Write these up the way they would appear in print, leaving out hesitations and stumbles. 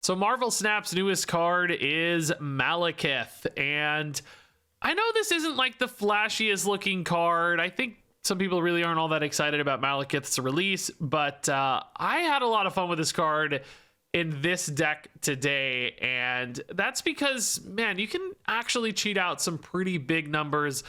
So Marvel Snap's newest card is Malekith, and I know this isn't like the flashiest looking card. I think some people really aren't all that excited about Malekith's release, but I had a lot of fun with this card in this deck today, and that's because, man, you can actually cheat out some pretty big numbers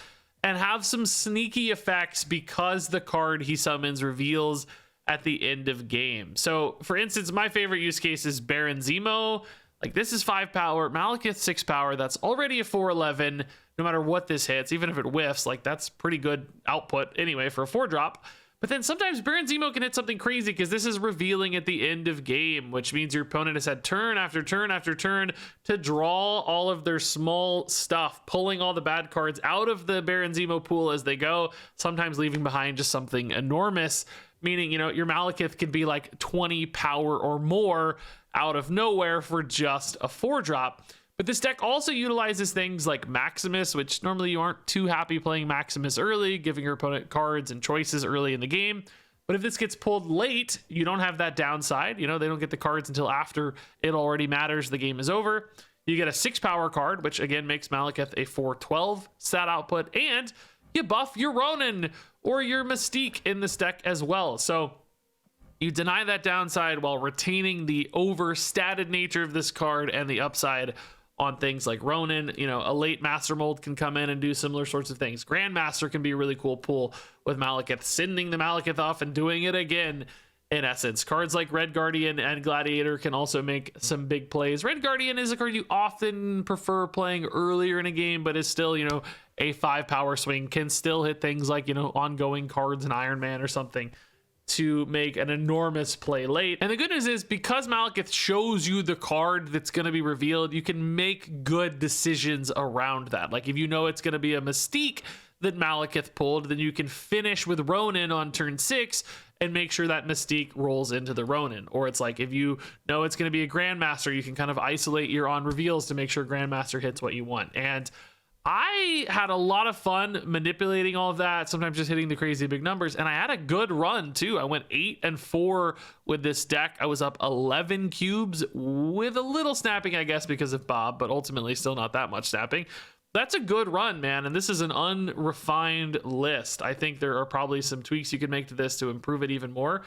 and have some sneaky effects because the card he summons reveals at the end of game. So for instance, my favorite use case is Baron Zemo. Like, this is 5 power, Malekith 6 power, that's already a 4/11 no matter what this hits. Even if it whiffs, like, that's pretty good output anyway for a 4-drop. But then sometimes Baron Zemo can hit something crazy because this is revealing at the end of game, which means your opponent has had turn after turn after turn to draw all of their small stuff, pulling all the bad cards out of the Baron Zemo pool as they go, sometimes leaving behind just something enormous, meaning, you know, your Malekith could be like 20 power or more out of nowhere for just a 4-drop. But this deck also utilizes things like Maximus, which normally you aren't too happy playing Maximus early, giving your opponent cards and choices early in the game. But if this gets pulled late, you don't have that downside. You know, they don't get the cards until after it already matters, the game is over. You get a 6 power card, which again makes Malekith a 4/12 stat output, and you buff your Ronan or your Mystique in this deck as well. So you deny that downside while retaining the overstated nature of this card and the upside on things like Ronan. You know, a late Master Mold can come in and do similar sorts of things. Grandmaster can be a really cool pull with Malekith, sending the Malekith off and doing it again. In essence, cards like Red Guardian and Gladiator can also make some big plays. Red Guardian is a card you often prefer playing earlier in a game, but is still, you know, a 5 power swing, can still hit things like, you know, ongoing cards in Iron Man or something to make an enormous play late. And the good news is, because Malekith shows you the card that's going to be revealed, you can make good decisions around that. Like, if you know it's going to be a Mystique that Malekith pulled, then you can finish with Ronan on turn 6 and make sure that Mystique rolls into the Ronan. Or it's like, if you know it's going to be a Grandmaster, you can kind of isolate your on reveals to make sure Grandmaster hits what you want. And I had a lot of fun manipulating all of that, sometimes just hitting the crazy big numbers, and I had a good run too. I went 8-4 with this deck. I was up 11 cubes with a little snapping, I guess, because of Bob, but ultimately still not that much snapping. That's a good run, man, and this is an unrefined list. I think there are probably some tweaks you could make to this to improve it even more.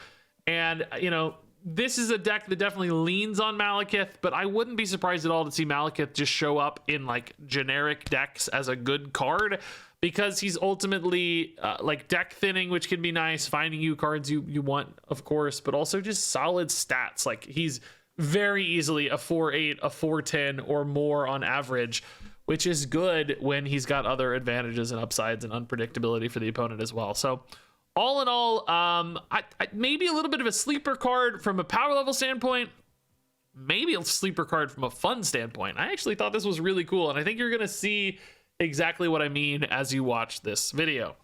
And, you know, this is a deck that definitely leans on Malekith, but I wouldn't be surprised at all to see Malekith just show up in like generic decks as a good card, because he's ultimately like deck thinning, which can be nice, finding you cards you want, of course, but also just solid stats. Like, he's very easily a 4/8, a 4/10 or more on average, which is good when he's got other advantages and upsides and unpredictability for the opponent as well. So all in all, I maybe a little bit of a sleeper card from a power level standpoint, maybe a sleeper card from a fun standpoint. I actually thought this was really cool, and I think you're going to see exactly what I mean as you watch this video.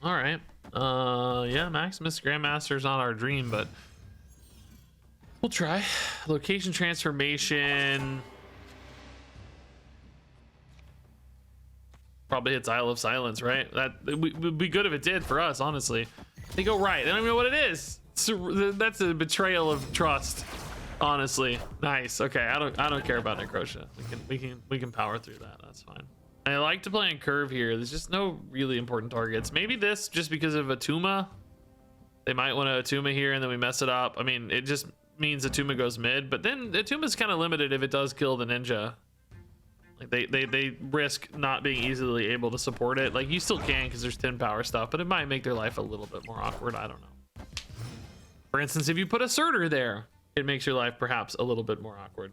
All right. Yeah, Maximus Grandmaster is not our dream, but we'll try. Location transformation. Probably hits Isle of Silence, right? That would be good if it did for us, honestly. They go right. They don't even know what it is. That's a betrayal of trust, honestly. Nice. Okay, I don't care about Necrotia. We can power through that. That's fine. I like to play in curve here. There's just no really important targets. Maybe this, just because of Atuma. They might want to Atuma here and then we mess it up. I mean, it just means Atuma goes mid, but then Atuma's kind of limited if it does kill the ninja. Like, they risk not being easily able to support it. Like, you still can because there's 10 power stuff, but it might make their life a little bit more awkward. I don't know. For instance, if you put a Surtur there, it makes your life perhaps a little bit more awkward.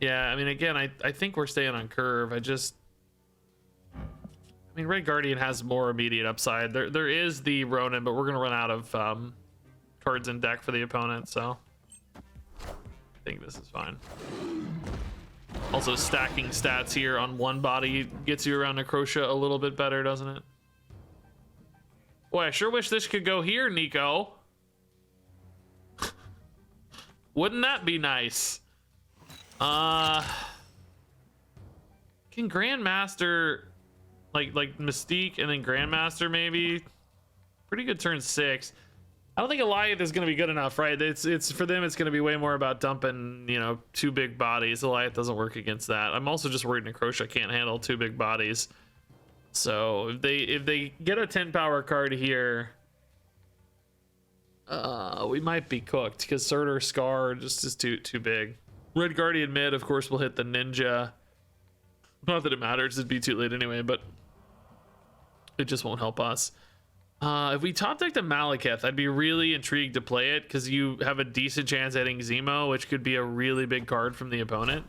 Yeah, I mean, again, I think we're staying on curve. I mean, Red Guardian has more immediate upside. There is the Ronan, but we're gonna run out of cards in deck for the opponent, so I think this is fine. Also, stacking stats here on one body gets you around Necrotia a little bit better, doesn't it? Boy, I sure wish this could go here, Nico. Wouldn't that be nice? Can Grandmaster, like Mystique and then Grandmaster maybe? Pretty good turn 6. I don't think Goliath is going to be good enough, right? It's for them. It's going to be way more about dumping, you know, 2 big bodies. Goliath doesn't work against that. I'm also just worried Necrotia can't handle 2 big bodies. So if they get a 10 power card here, we might be cooked because Surtur Scar just is too big. Red Guardian mid, of course, will hit the Ninja. Not that it matters, it'd be too late anyway, but it just won't help us. If we top deck the Malekith, I'd be really intrigued to play it because you have a decent chance at hitting Zemo, which could be a really big card from the opponent.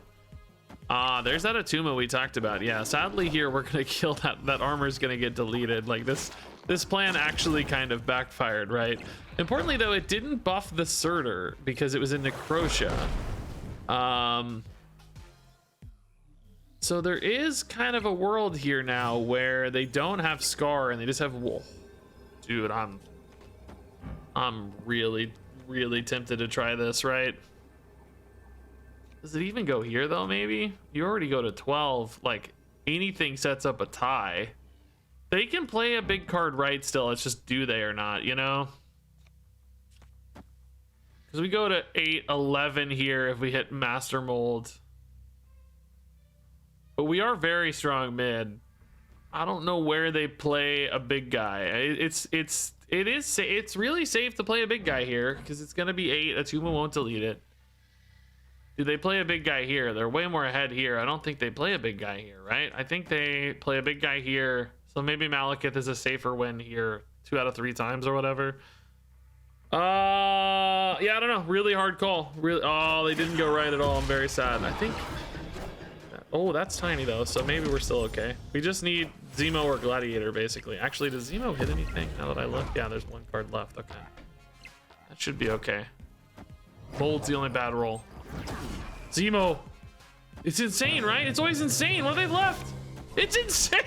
There's that Atuma we talked about. Yeah, sadly here we're gonna kill that armor's gonna get deleted. Like this plan actually kind of backfired, right? Importantly though, it didn't buff the Surtur because it was in Necrotia. So there is kind of a world here now where they don't have Scar and they just have Wolf. Dude, I'm really tempted to try this, right? Does it even go here though? Maybe you already go to 12. Like anything sets up a tie. They can play a big card right still. It's just do they or not, you know? Because we go to 8, 11 here if we hit Master Mold. But we are very strong mid. I don't know where they play a big guy. It's really safe to play a big guy here because it's gonna be 8. Atuma won't delete it. Do they play a big guy here? They're way more ahead here. I don't think they play a big guy here, right? I think they play a big guy here. So maybe Malekith is a safer win here 2 out of 3 times or whatever. Yeah, I don't know. Really hard call. Really. Oh, they didn't go right at all. I'm very sad. I think. Oh, that's tiny though, so maybe we're still okay. We just need Zemo or Gladiator, basically. Actually, does Zemo hit anything? Now that I look, yeah, there's 1 card left. Okay, that should be okay. Mold's the only bad roll. Zemo, it's insane, right? It's always insane. What have they left? It's insane,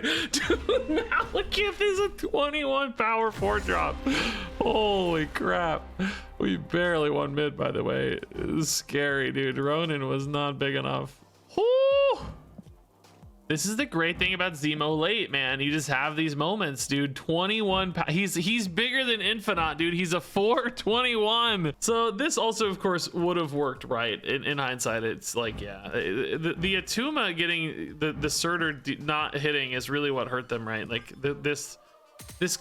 dude. Malekith is a 21 power 4 drop. Holy crap! We barely won mid, by the way. It was scary, dude. Ronan was not big enough. Whoo! This is the great thing about Zemo late, man. You just have these moments, dude. 21. He's bigger than Infinite, dude. He's a 421. So this also, of course, would have worked, right? In hindsight, it's like, yeah, the Atuma getting the Surtur not hitting is really what hurt them, right? Like this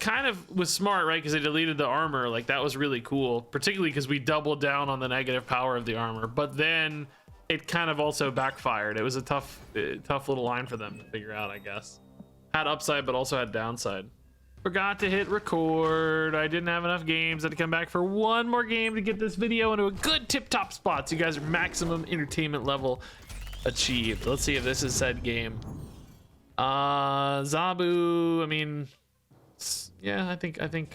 kind of was smart, right? Because they deleted the armor. Like that was really cool, particularly because we doubled down on the negative power of the armor. But then it kind of also backfired. It was a tough little line for them to figure out, I guess. Had upside, but also had downside. Forgot to hit record. I didn't have enough games. I had to come back for 1 more game to get this video into a good tip-top spot. So you guys are maximum entertainment level achieved. Let's see if this is said game. Zabu, I mean, yeah, I think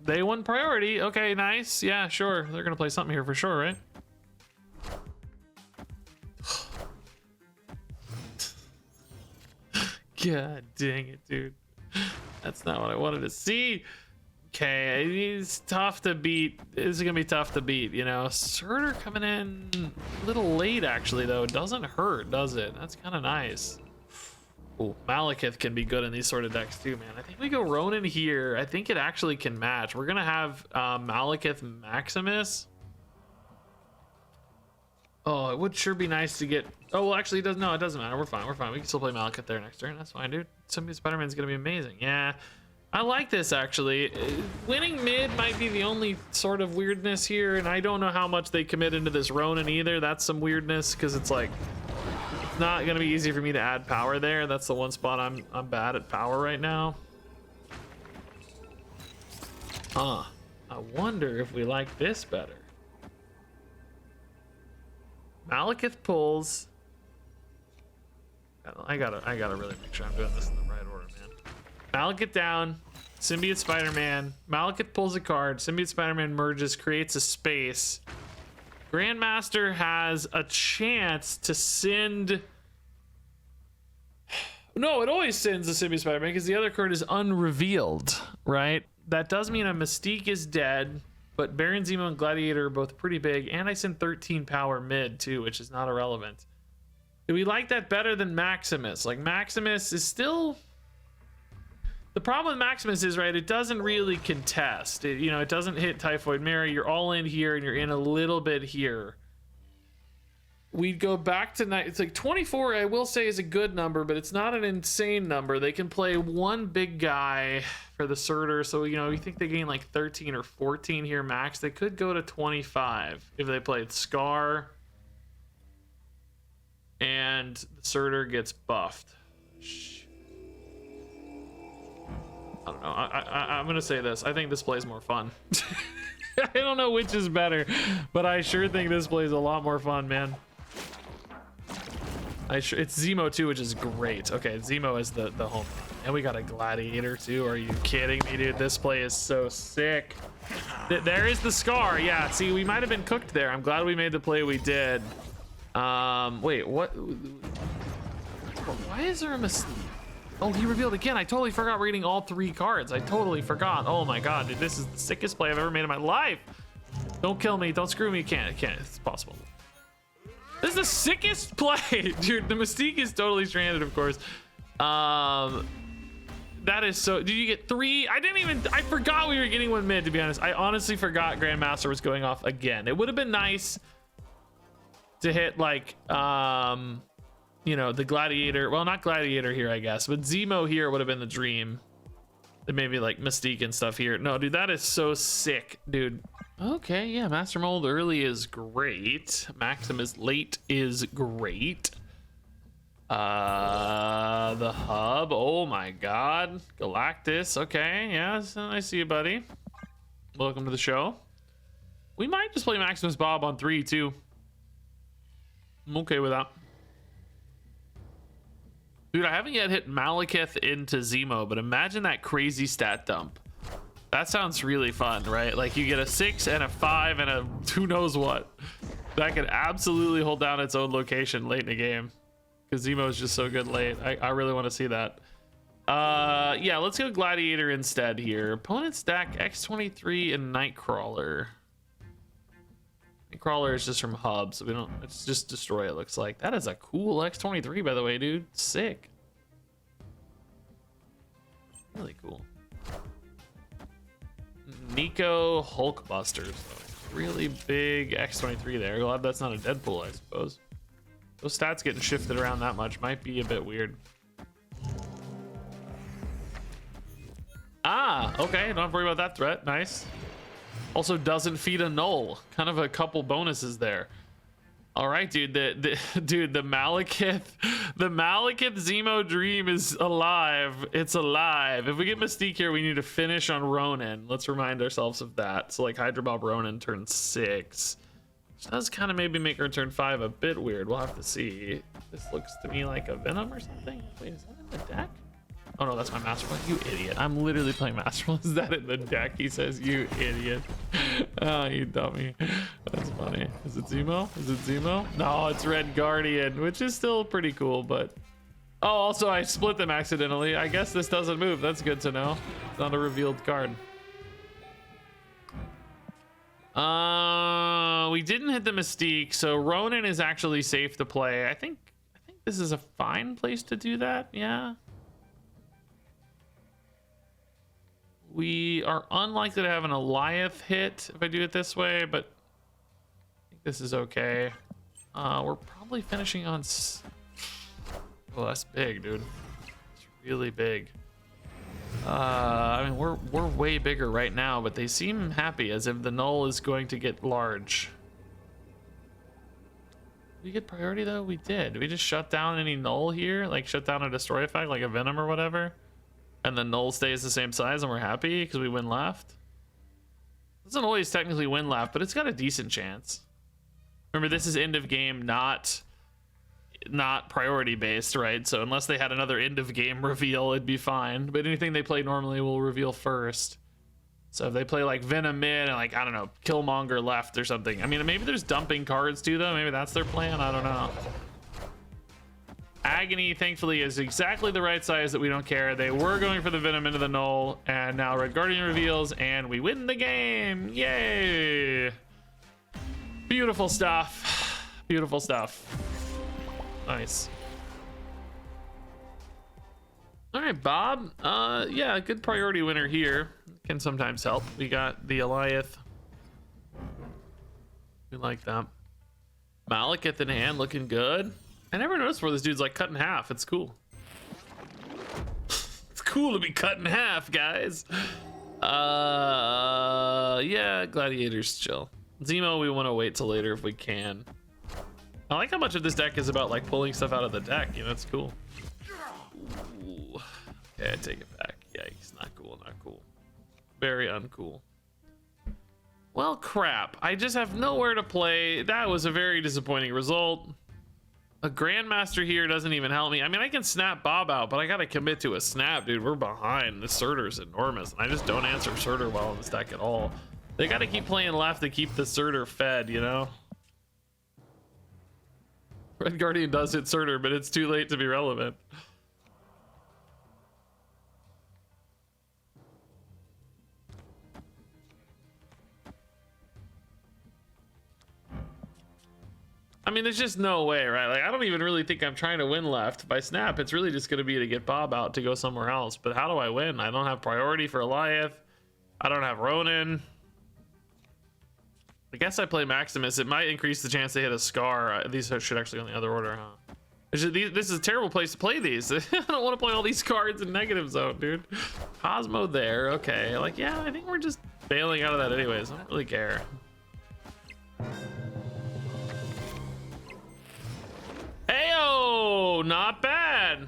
they won priority. Okay, nice. Yeah, sure. They're gonna play something here for sure, right? God dang it, dude. That's not what I wanted to see. Okay, he's tough to beat. This is gonna be tough to beat, you know. Surtur coming in a little late, actually, though. Doesn't hurt, does it? That's kind of nice. Ooh, Malekith can be good in these sort of decks too, man. I think we go Ronan here. I think it actually can match. We're gonna have Malekith Maximus. Oh, it would sure be nice to get. Oh, well, actually, it doesn't. No, it doesn't matter. We're fine. We're fine. We can still play Malekith there next turn. That's fine, dude. Somebody Spider-Man's gonna be amazing. Yeah, I like this actually. Winning mid might be the only sort of weirdness here, and I don't know how much they commit into this Ronan either. That's some weirdness because it's like it's not gonna be easy for me to add power there. That's the one spot I'm bad at power right now. I wonder if we like this better. Malekith pulls. I gotta really make sure I'm doing this in the right order, man. Malekith down, Symbiote Spider-Man. Malekith pulls a card. Symbiote Spider-Man merges, creates a space. Grandmaster has a chance to send. No, it always sends the Symbiote Spider-Man because the other card is unrevealed, right? That does mean a Mystique is dead. But Baron Zemo and Gladiator are both pretty big, and I send 13 power mid too, which is not irrelevant. Do we like that better than Maximus? Like Maximus is still The problem with Maximus is, right, it doesn't really contest. It, you know, it doesn't hit Typhoid Mary. You're all in here and you're in a little bit here. We'd go back to night. It's like 24, I will say, is a good number, but it's not an insane number. They can play one big guy for the Surtur. So, you know, you think they gain like 13 or 14 here max. They could go to 25 if they played Scar and the Surtur gets buffed. I don't know. I'm going to say this. I think this plays more fun. I don't know which is better, but I sure think this plays a lot more fun, man. It's Zemo too, which is great. Okay, Zemo is the home. And we got a Gladiator too. Are you kidding me, dude? This play is so sick. There is the Scar. Yeah, see, we might have been cooked there. I'm glad we made the play we did. Wait, what? Why is there a mistake? Oh, he revealed again. I totally forgot reading all 3 cards. I totally forgot. Oh my god, dude, this is the sickest play I've ever made in my life. Don't kill me. Don't screw me. Can't. It's possible. This is the sickest play, dude. The Mystique is totally stranded, of course. That is so. Did you get 3? I forgot we were getting 1 mid, to be honest. I honestly forgot Grandmaster was going off again. It would have been nice to hit like, you know, the Gladiator. Well, not Gladiator here, I guess, but Zemo here would have been the dream. And maybe like Mystique and stuff here. No, dude, that is so sick, dude. Okay, yeah, Master Mold early is great. Maximus late is great. The hub, oh my god. Galactus, okay, yeah, I see you, buddy. Welcome to the show. We might just play Maximus Bob on 3 too. I'm okay with that. Dude, I haven't yet hit Malekith into Zemo, but imagine that crazy stat dump. That sounds really fun, right? Like you get a 6 and a 5 and a who knows what. That could absolutely hold down its own location late in the game. Because Zemo is just so good late. I really want to see that. Yeah, let's go Gladiator instead here. Opponent stack X23 and Nightcrawler. Nightcrawler is just from Hub, so we don't, it's just destroy, it looks like. That is a cool X23, by the way, dude. Sick. Really cool. Nico Hulkbuster. So really big X23 there. Glad that's not a Deadpool, I suppose. Those stats getting shifted around that much might be a bit weird. Ah, okay. Don't have to worry about that threat. Nice. Also doesn't feed a null. Kind of a couple bonuses there. All right, dude. The Malekith Zemo dream is alive. It's alive. If we get Mystique here, we need to finish on Ronan. Let's remind ourselves of that. So like Hydra Bob Ronan turn 6. Which does kind of maybe make her turn 5 a bit weird. We'll have to see. This looks to me like a Venom or something. Wait, is that in the deck? Oh no, that's my Master Plan. You idiot. I'm literally playing Master Plan. Is that in the deck? He says, you idiot. Oh, you dummy. That's funny. Is it Zemo? Is it Zemo? No, it's Red Guardian, which is still pretty cool, but... Oh, also I split them accidentally. I guess this doesn't move. That's good to know. It's not a revealed card. We didn't hit the Mystique, so Ronan is actually safe to play. I think this is a fine place to do that. Yeah. We are unlikely to have an Goliath hit if I do it this way, but I think this is okay. We're probably finishing on... Oh, that's big, dude. It's really big. I mean, we're way bigger right now, but they seem happy as if the null is going to get large. Did we get priority though? We did. Did we just shut down any null here? Like shut down a destroy effect like a Venom or whatever? And the null stays the same size and we're happy because we win left? Doesn't always technically win left, but it's got a decent chance. Remember, this is end of game, not priority based, right? So unless they had another end of game reveal, it'd be fine. But anything they play normally will reveal first. So if they play like Venom mid and like, I don't know, Killmonger left or something. I mean, maybe there's dumping cards too though. Maybe that's their plan. I don't know. Agony, thankfully, is exactly the right size that we don't care. They were going for the Venom into the null, and now Red Guardian reveals, and we win the game. Yay! Beautiful stuff. Beautiful stuff. Nice. All right, Bob. Yeah, good priority winner here. Can sometimes help. We got the Goliath. We like that. Malekith in hand, looking good. I never noticed where this dude's like cut in half. It's cool. It's cool to be cut in half, guys. Yeah, Gladiator's chill. Zemo, we want to wait till later if we can. I like how much of this deck is about like pulling stuff out of the deck. You know, it's cool. Ooh. Okay, I take it back. Yikes, not cool, not cool. Very uncool. Well, crap. I just have nowhere to play. That was a very disappointing result. A Grandmaster here doesn't even help me. I mean, I can snap Bob out, but I gotta commit to a snap, dude. We're behind. The Surtur's enormous, and I just don't answer Surtur well in this deck at all. They gotta keep playing left to keep the Surtur fed, you know? Red Guardian does hit Surtur, but it's too late to be relevant. I mean, there's just no way, right? Like, I don't even really think I'm trying to win left. If I snap, it's really just going to be to get Bob out to go somewhere else. But how do I win? I don't have priority for Goliath. I don't have Ronan. I guess I play Maximus. It might increase the chance they hit a Scar. These should actually go in the other order, huh? This is a terrible place to play these. I don't want to play all these cards in negative zone, dude. Cosmo there. Okay. Like, yeah, I think we're just bailing out of that anyways. I don't really care. Heyo, not bad.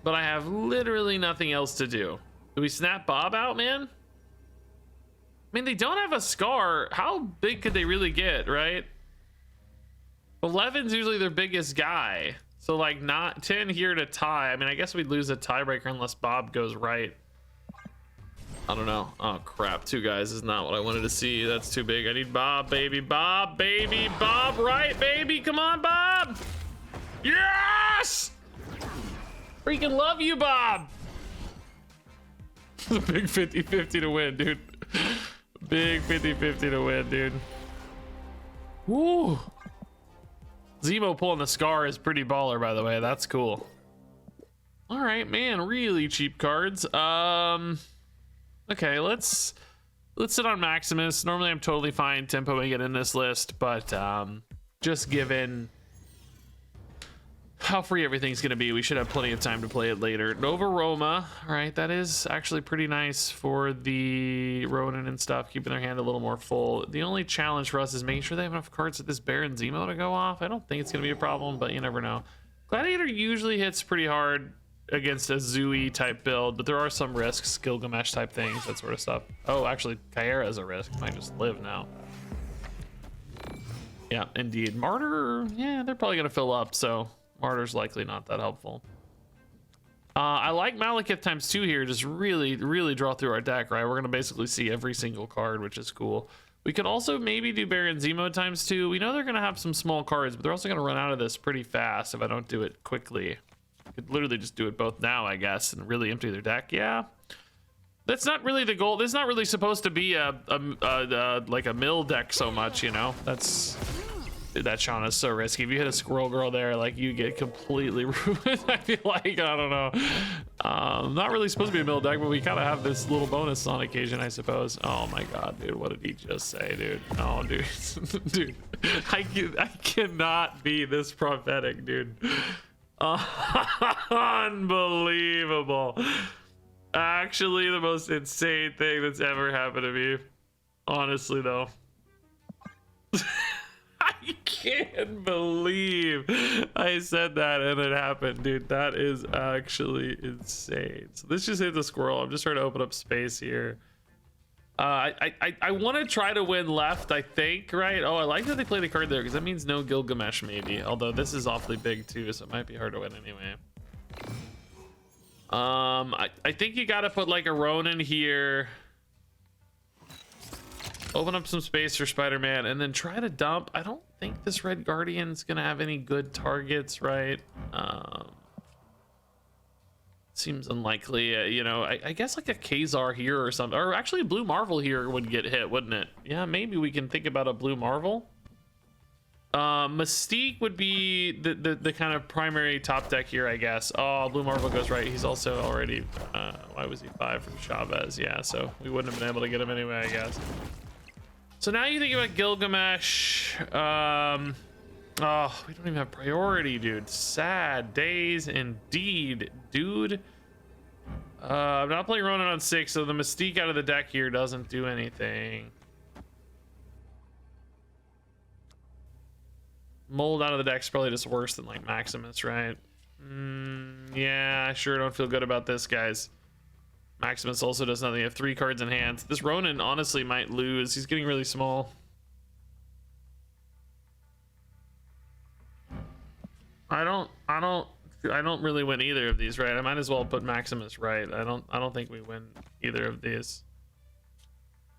But I have literally nothing else to do. Do we snap Bob out, man? I mean, they don't have a Scar. How big could they really get, right? 11's usually their biggest guy. So like not 10 here to tie. I mean, I guess we'd lose a tiebreaker unless Bob goes right. I don't know. Oh crap, 2 guys is not what I wanted to see. That's too big. I need Bob, baby. Bob, baby. Bob, right, baby. Come on, Bob. Yes! Freaking love you, Bob. It's a big 50-50 to win, dude. Big 50-50 to win, dude. Woo. Zemo pulling the Scar is pretty baller, by the way. That's cool. All right, man. Really cheap cards. Okay, let's sit on Maximus. Normally I'm totally fine tempoing it in this list, but just given how free everything's gonna be, we should have plenty of time to play it later. Nova Roma, all right, that is actually pretty nice for the Ronan and stuff, keeping their hand a little more full. The only challenge for us is making sure they have enough cards with this Baron Zemo to go off. I don't think it's gonna be a problem, but you never know. Gladiator usually hits pretty hard against a Zooey type build, but there are some risks, Gilgamesh type things, that sort of stuff. Oh, actually, Kyera is a risk. Might just live now. Yeah, indeed. Martyr, yeah, they're probably gonna fill up, so Martyr's likely not that helpful. I like Malekith ×2 here, just really draw through our deck, right? We're gonna basically see every single card, which is cool. We could also maybe do Baron Zemo ×2. We know they're gonna have some small cards, but they're also gonna run out of this pretty fast if I don't do it quickly. Could literally just do it both now, I guess, and really empty their deck. Yeah, that's not really the goal. This is not really supposed to be like a mill deck so much, you know. That Shauna is so risky. If you hit a Squirrel Girl there, like, you get completely ruined. I feel like, I don't know. Not really supposed to be a mill deck, but we kind of have this little bonus on occasion, I suppose. Oh my god, dude, what did he just say, dude? Oh, dude, dude, I cannot be this prophetic, dude. Unbelievable. Actually, the most insane thing that's ever happened to me. Honestly, though. I can't believe I said that and it happened, dude. That is actually insane. So this just hit the squirrel. I'm just trying to open up space here. I want to try to win left, I think, right? Oh, I like that they play the card there because that means no Gilgamesh, maybe. Although this is awfully big too, so it might be hard to win anyway. I think you got to put like a Ronan here. Open up some space for Spider-Man and then try to dump. I don't think this Red Guardian's gonna have any good targets, right? Seems unlikely. You know, I guess like a Khazar here or something, or actually a Blue Marvel here would get hit, wouldn't it? Yeah, maybe we can think about a Blue Marvel. Mystique would be the kind of primary top deck here, I guess. Oh, Blue Marvel goes right. He's also already, why was he 5 from Chavez? Yeah, so we wouldn't have been able to get him anyway, I guess. So now you think about Gilgamesh. Oh, we don't even have priority, dude. Sad days indeed, dude. I'm not playing Ronan on 6, so the Mystique out of the deck here doesn't do anything. Mold out of the deck's probably just worse than like Maximus, right? Yeah, I sure don't feel good about this, guys. Maximus also does nothing. You have 3 cards in hand. This Ronan honestly might lose. He's getting really small. I don't really win either of these, right? I might as well put Maximus right. I don't think we win either of these.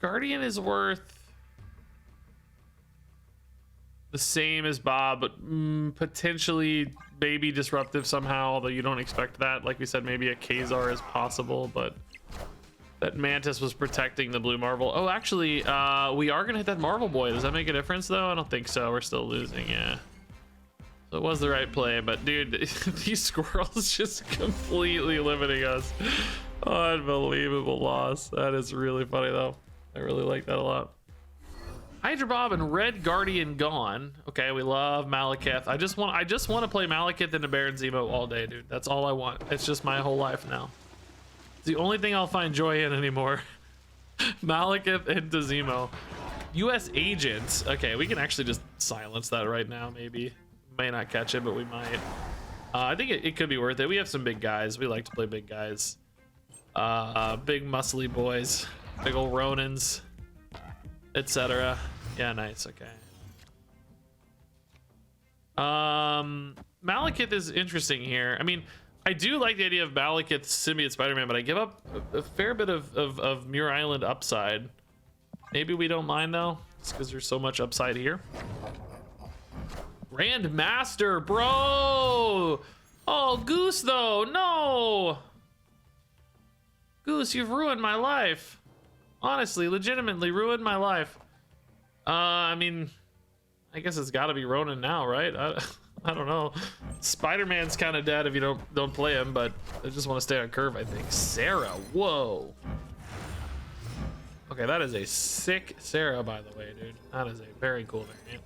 Guardian is worth the same as Bob, but potentially maybe disruptive somehow, although you don't expect that. Like we said, maybe a Khazar is possible, but that Mantis was protecting the Blue Marvel. Oh, actually, we are gonna hit that Marvel Boy. Does that make a difference though? I don't think so. We're still losing, yeah. So it was the right play, but dude, these squirrels just completely limiting us. Unbelievable loss. That is really funny though. I really like that a lot. Hydra Bob and Red Guardian gone. Okay, we love Malekith. I just want to play Malekith into Baron Zemo all day, dude. That's all I want. It's just my whole life now. It's the only thing I'll find joy in anymore. Malekith into Zemo. U.S. agents. Okay, we can actually just silence that right now. Maybe may not catch it, but we might. I think it could be worth it. We have some big guys. We like to play big guys. Big muscly boys. Big old Ronans, etc. Yeah, nice. Okay. Malekith is interesting here. I mean, I do like the idea of Malekith symbiote Spider-Man, but I give up a fair bit of Muir Island upside. Maybe we don't mind though, just because there's so much upside here. Grandmaster, bro! Oh, Goose though, no! Goose, you've ruined my life. Honestly, legitimately ruined my life. I mean, I guess it's got to be Ronan now, right? I don't know. Spider-Man's kind of dead if you don't play him, but I just want to stay on curve, I think. Sarah, whoa. Okay, that is a sick Sarah, by the way, dude. That is a very cool variant.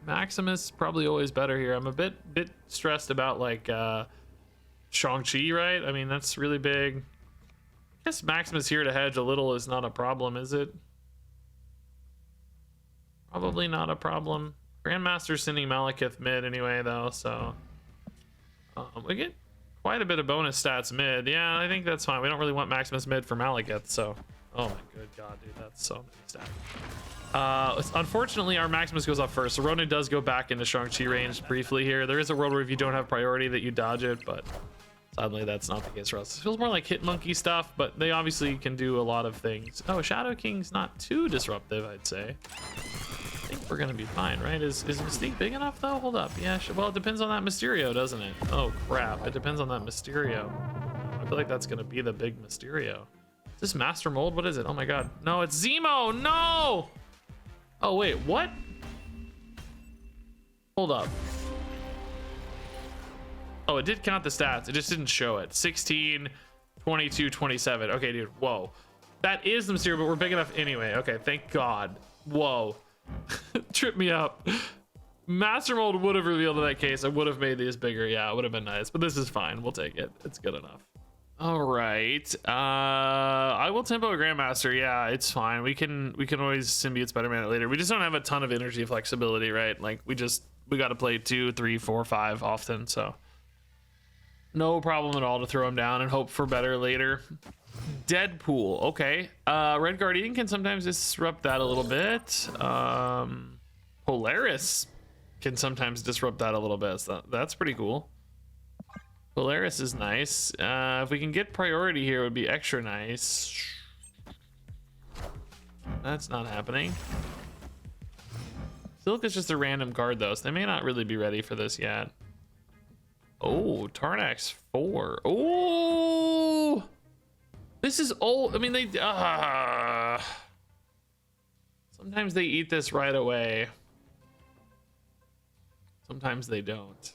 Maximus probably always better here. I'm a bit stressed about like Shang-Chi, right? I mean, that's really big. I guess Maximus here to hedge a little is not a problem, is it? Probably not a problem. Grandmaster's sending Malekith mid anyway, though, so we get quite a bit of bonus stats mid. Yeah, I think that's fine. We don't really want Maximus mid for Malekith, so oh my good god, dude, that's so many stats. Unfortunately, our Maximus goes off first, so Ronan does go back into Shang-Chi range briefly here. There is a world where if you don't have priority that you dodge it, but sadly that's not the case for us. It feels more like Hit Monkey stuff, but they obviously can do a lot of things. Oh, Shadow King's not too disruptive, I'd say. I think we're gonna be fine, right? Is Mystique big enough though? Hold up. Yeah, well, it depends on that Mysterio, doesn't it? Oh crap, it depends on that Mysterio. I feel like that's gonna be the big Mysterio. Is this Master Mold? What is it? Oh my god. No, it's Zemo! No! Oh wait, what? Hold up. Oh, it did count the stats. It just didn't show it. 16, 22, 27. Okay, dude, whoa. That is the Mysterio, but we're big enough anyway. Okay, thank God. Whoa. Trip me up. Master Mold would have revealed in that case. I would have made these bigger. Yeah, it would have been nice, but this is fine. We'll take it. It's good enough. All right. I will tempo a Grandmaster. Yeah, it's fine. We can always symbiote Spider-Man later. We just don't have a ton of energy flexibility, right? Like we got to play 2, 3, 4, 5 often, so no problem at all to throw him down and hope for better later. Deadpool, okay. Red Guardian can sometimes disrupt that a little bit. Polaris can sometimes disrupt that a little bit, so that's pretty cool. Polaris is nice. If we can get priority here, it would be extra nice. That's not happening. Silk is just a random card though, so they may not really be ready for this yet. Oh, Tarnax 4. Oh, this is old. I mean, they. So Sometimes they eat this right away. Sometimes they don't.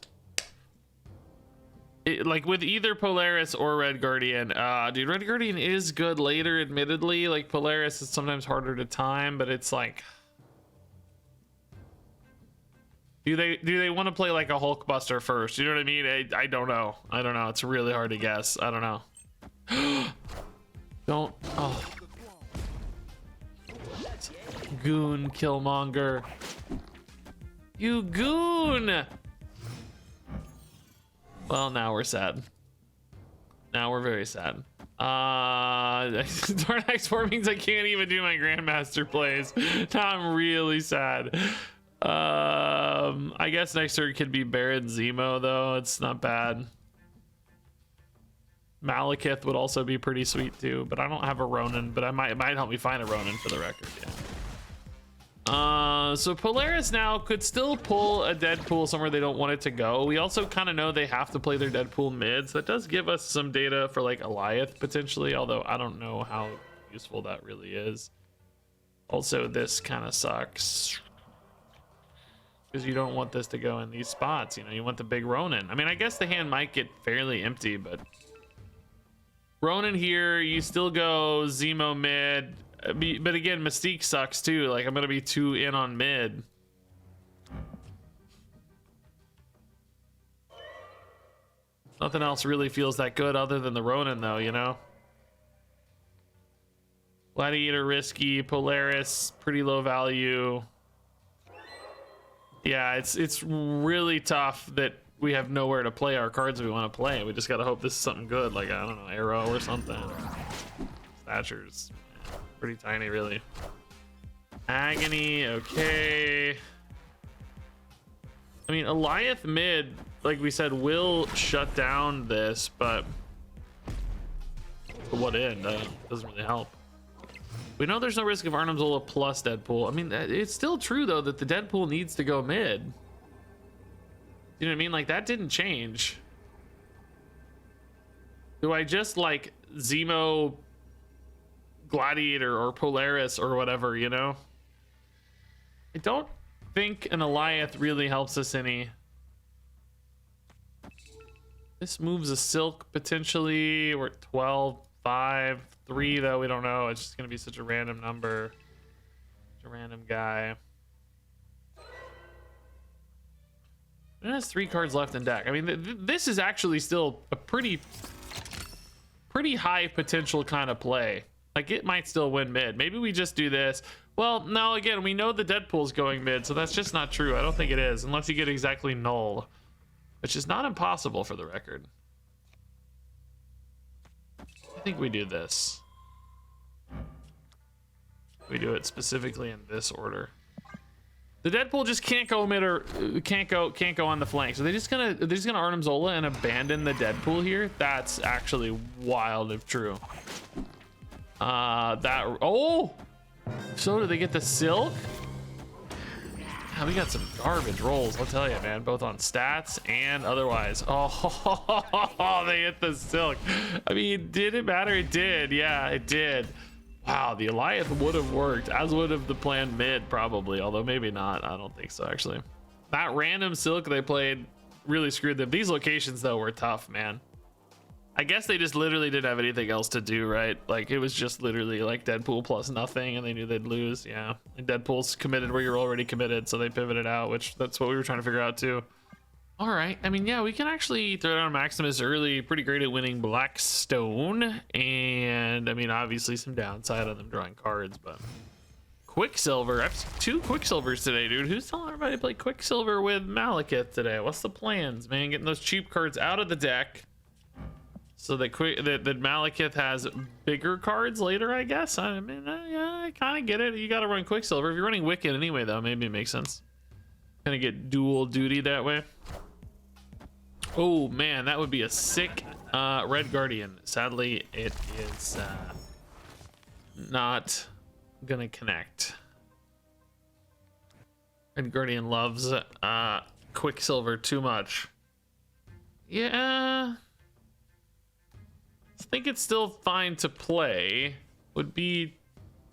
Like with either Polaris or Red Guardian, dude, Red Guardian is good later, admittedly. Like Polaris is sometimes harder to time, but it's like, do they want to play like a Hulkbuster first? You know what I mean? I don't know. I don't know. It's really hard to guess. I don't know. Don't. Oh. Goon Killmonger. You goon. Well, now we're sad. Now we're very sad. Darnax 4 means I can't even do my Grandmaster plays. Now I'm really sad. I guess next turn could be Baron Zemo though. It's not bad. Malekith would also be pretty sweet too, but I don't have a Ronan, but it might help me find a Ronan for the record. Yeah. So Polaris now could still pull a Deadpool somewhere they don't want it to go. We also kind of know they have to play their Deadpool mids. That does give us some data for like Goliath potentially, although I don't know how useful that really is. Also, this kind of sucks because you don't want this to go in these spots. You know, you want the big Ronan. I mean, I guess the hand might get fairly empty, but Ronan here, you still go Zemo mid, but again, Mystique sucks too. Like I'm gonna be too in on mid. Nothing else really feels that good other than the Ronan though, you know? Gladiator risky, Polaris pretty low value. Yeah, it's really tough that we have nowhere to play our cards we want to play. We just gotta hope this is something good, like I don't know, Arrow or something. Thatcher's pretty tiny, really. Agony, okay. I mean, Goliath mid, like we said, will shut down this, but to what end? Doesn't really help. We know there's no risk of Arnim Zola plus Deadpool. I mean, it's still true though that the Deadpool needs to go mid. You know what I mean? Like that didn't change. Do I just like Zemo Gladiator or Polaris or whatever, you know? I don't think an Goliath really helps us any. This moves a Silk potentially. We're at 12, 5, 3 though. We don't know. It's just gonna be such a random number. Such a random guy. It has 3 cards left in deck. I mean, this is actually still a pretty high potential kind of play. Like it might still win mid. Maybe we just do this. Well, no, again, we know the Deadpool's going mid, so that's just not true. I don't think it is, unless you get exactly null, which is not impossible for the record. I think we do this. We do it specifically in this order. The Deadpool just can't go mid or can't go on the flank. So they're just gonna Arnim Zola and abandon the Deadpool here. That's actually wild if true. So do they get the Silk? Yeah, we got some garbage rolls, I'll tell you, man, both on stats and otherwise. Oh, they hit the Silk. I mean, did it matter? It did. Yeah, it did. Wow, the Goliath would have worked, as would have the plan mid probably, although maybe not. I don't think so, actually. That random Silk they played really screwed them. These locations, though, were tough, man. I guess they just literally didn't have anything else to do, right? Like, it was just literally like Deadpool plus nothing, and they knew they'd lose, yeah. And Deadpool's committed where you're already committed, so they pivoted out, which that's what we were trying to figure out, too. All right, I mean, yeah, we can actually throw down Maximus early. Pretty great at winning Blackstone. And, I mean, obviously some downside on them drawing cards, but... Quicksilver. I have 2 Quicksilvers today, dude. Who's telling everybody to play Quicksilver with Malekith today? What's the plans, man? Getting those cheap cards out of the deck so that Malekith has bigger cards later, I guess. I mean, yeah, I kind of get it. You got to run Quicksilver. If you're running Wicked anyway, though, maybe it makes sense. Kind of get dual duty that way. Oh man, that would be a sick Red Guardian. Sadly, it is not gonna connect. Red Guardian loves Quicksilver too much. Yeah, I think it's still fine to play. Would be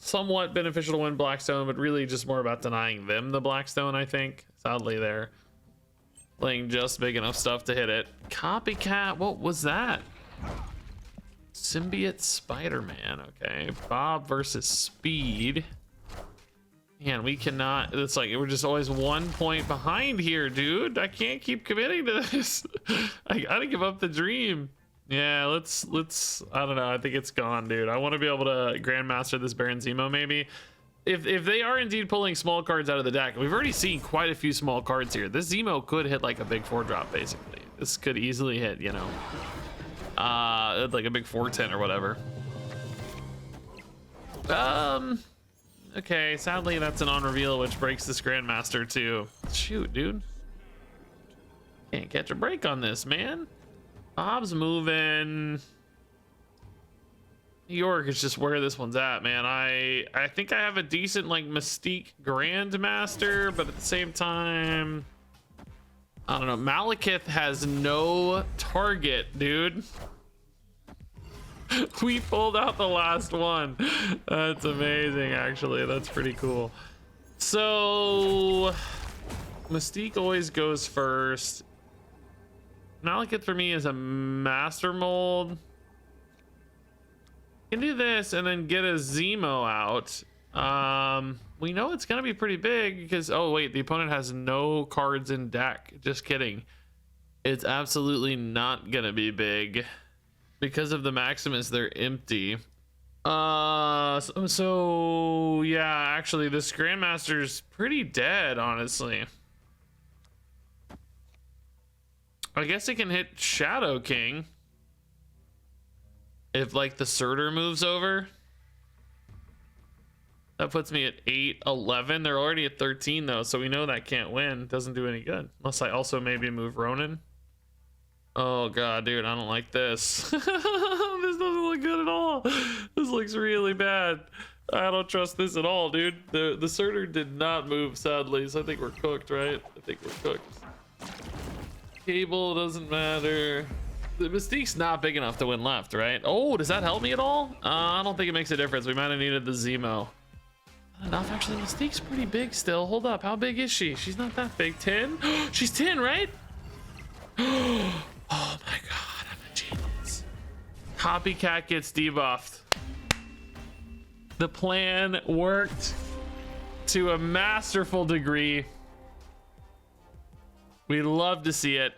somewhat beneficial to win Blackstone, but really just more about denying them the Blackstone, I think. Sadly, they're playing just big enough stuff to hit it. Copycat, what was that? Symbiote Spider-Man, okay. Bob versus Speed. Man, we cannot, it's like we're just always 1 point behind here, dude. I can't keep committing to this. I gotta give up the dream. Yeah, let's I don't know, I think it's gone, dude. I want to be able to grandmaster this Baron Zemo maybe. If they are indeed pulling small cards out of the deck, we've already seen quite a few small cards here. This Zemo could hit like a big 4-drop basically. This could easily hit, you know, like a big 4/10 or whatever. Okay, sadly that's an on reveal, which breaks this Grandmaster too. Shoot, dude. Can't catch a break on this, man. Bob's moving. New York is just where this one's at, man. I think I have a decent like Mystique Grandmaster, but at the same time, I don't know. Malekith has no target, dude. We pulled out the last one. That's amazing, actually. That's pretty cool. So Mystique always goes first. Malekith for me is a master mold. Can do this and then get a Zemo out. We know it's gonna be pretty big because, oh wait, the opponent has no cards in deck. Just kidding. It's absolutely not gonna be big. Because of the Maximus, they're empty. So yeah, actually this Grandmaster's pretty dead, honestly. I guess it can hit Shadow King if like the Surtur moves over. That puts me at 8-11. They're already at 13 though, so we know that can't win. Doesn't do any good unless I also maybe move Ronan. Oh god, dude, I don't like this. This doesn't look good at all. This looks really bad. I don't trust this at all, dude. The Surtur did not move, sadly, so I think we're cooked, right? I think we're cooked. Cable doesn't matter. The Mystique's not big enough to win left, right? Oh, does that help me at all? I don't think it makes a difference. We might have needed the Zemo. Not enough, actually. Mystique's pretty big still. Hold up, how big is she? She's not that big. 10? She's 10, right? Oh my god, I'm a genius. Copycat gets debuffed. The plan worked to a masterful degree. We love to see it.